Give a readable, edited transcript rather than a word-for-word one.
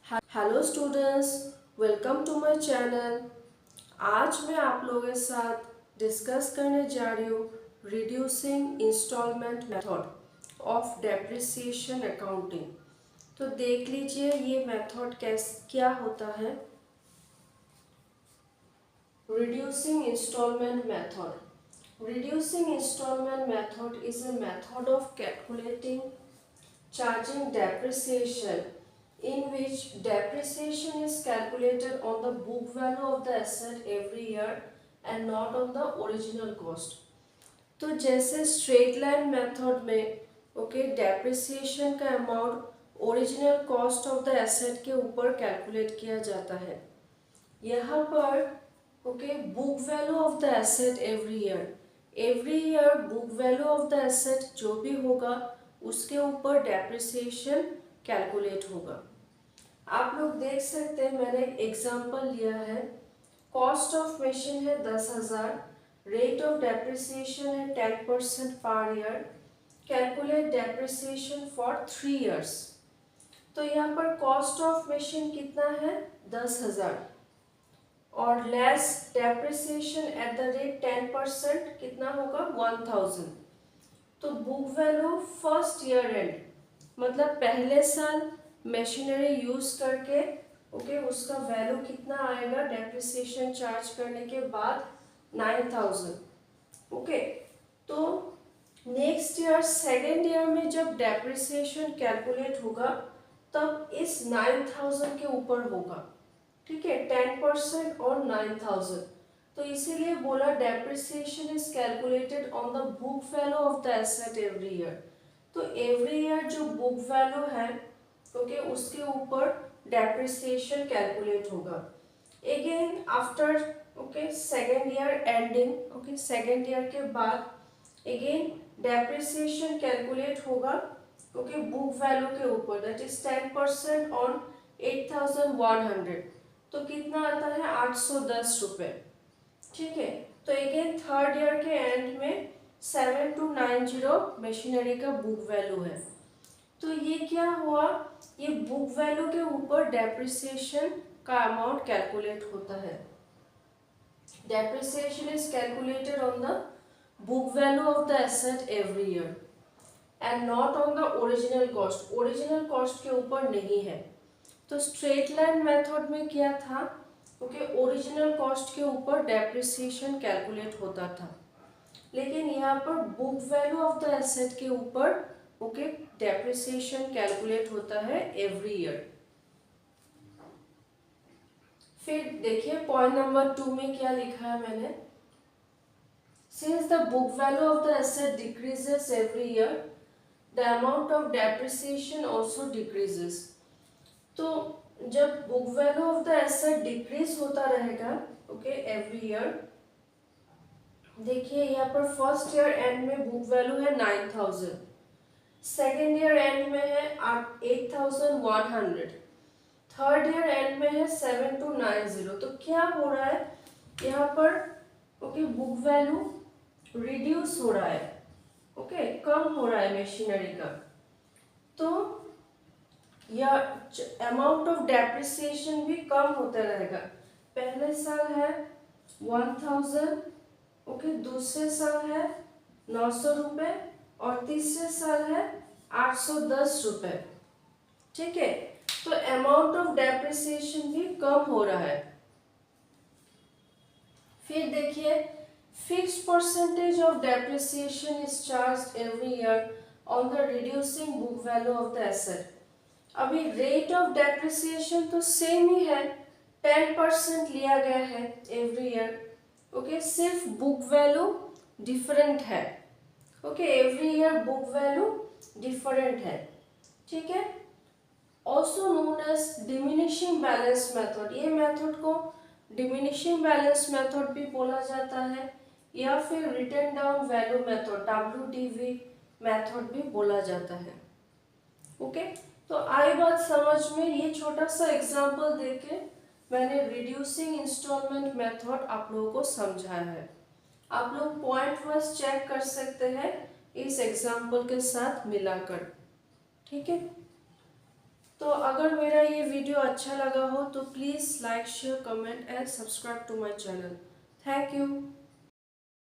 Hello students, welcome to my channel. आज मैं आप लोगों के साथ डिस्कस करने जा रही हूँ reducing installment method of depreciation accounting. तो देख लीजिए ये मेथड क्या होता है। Reducing installment method. Reducing installment method is a method of calculating charging depreciation in which depreciation is calculated on the book value of the asset every year and not on the original cost। तो जैसे straight line method में depreciation का amount original cost of the asset के ऊपर calculate किया जाता है। यहाँ पर book value of the asset every year book value of the asset जो भी होगा उसके ऊपर डेप्रिसिएशन कैलकुलेट होगा। आप लोग देख सकते हैं मैंने एक एग्जांपल लिया है। कॉस्ट ऑफ मशीन है 10,000, रेट ऑफ डेप्रिसिएशन है 10% per year. Calculate depreciation for 3 years. तो यहाँ पर कॉस्ट ऑफ मशीन कितना है 10,000 और less depreciation at the rate 10% कितना होगा 1000। तो book value first year and मतलब पहले साल मशीनरी यूज करके उसका वैल्यू कितना आएगा डेप्रिसिएशन चार्ज करने के बाद 9000। तो नेक्स्ट ईयर सेकेंड ईयर में जब डेप्रिसिएशन कैलकुलेट होगा तब इस 9000 के ऊपर होगा। ठीक है, 10% और 9000। तो इसीलिए बोला depreciation is calculated on the book value of the asset every year. तो एवरी ईयर जो बुक वैल्यू है उसके ऊपर डेप्रिसिएशन कैलकुलेट होगा। Again after second year ending second year के बाद अगेन डेप्रिसिएशन कैलकुलेट होगा बुक वैल्यू के ऊपर, दैट इज 10% ऑन 8100। तो कितना आता है 810 रुपए। ठीक है, तो अगेन थर्ड ईयर के एंड में 7290 मशीनरी का बुक वैल्यू है। तो ये क्या हुआ, ये बुक वैल्यू के ऊपर डेप्रिसिएशन का अमाउंट कैलकुलेट होता है। Depreciation is calculated on the book value of the asset every year and not on the original cost. Original cost के ऊपर नहीं है। तो स्ट्रेट लाइन मेथड में क्या था, ओरिजिनल कॉस्ट के ऊपर डेप्रिसिएशन कैलकुलेट होता था, लेकिन यहाँ पर book value of the asset के ऊपर डेप्रिसिएशन कैलकुलेट होता है एवरी ईयर। फिर देखिए पॉइंट नंबर 2 में क्या लिखा है मैंने। Since the book value of the asset decreases every year the amount of depreciation also decreases. तो जब book value of the asset decrease होता रहेगा एवरी ईयर, देखिए यहाँ पर फर्स्ट ईयर एंड में बुक वैल्यू है 9000, सेकेंड ईयर एंड में है 8100, थर्ड ईयर एंड में है 7290। तो क्या हो रहा है यहाँ पर बुक वैल्यू रिड्यूस हो रहा है, कम हो रहा है मशीनरी का। तो या अमाउंट ऑफ डेप्रिसिएशन भी कम होता रहेगा। पहले साल है 1000, दूसरे साल है 900 रुपए और तीसरे साल है 810 रुपए। ठीक है, तो अमाउंट ऑफ डेप्रिसिएशन भी कम हो रहा है। फिर देखिए fixed percentage of depreciation is charged every year on the reducing book value of the asset. अभी रेट ऑफ डेप्रिसिएशन तो सेम ही है, 10% लिया गया है एवरी ईयर। सिर्फ बुक वैल्यू डिफरेंट है। Every year book value different है। ठीक है, also known as diminishing balance method. ये मेथड को डिमिनिशिंग बैलेंस मेथड भी बोला जाता है या फिर written down value method WDV method भी बोला जाता है। तो आई बात समझ में। ये छोटा सा एग्जांपल देके मैंने रिड्यूसिंग इंस्टॉलमेंट मेथड आप लोगों को समझाया है। आप लोग पॉइंट वाइज चेक कर सकते हैं इस एग्जांपल के साथ मिलाकर। ठीक है, तो अगर मेरा ये वीडियो अच्छा लगा हो तो please like share comment and subscribe to my channel. Thank you.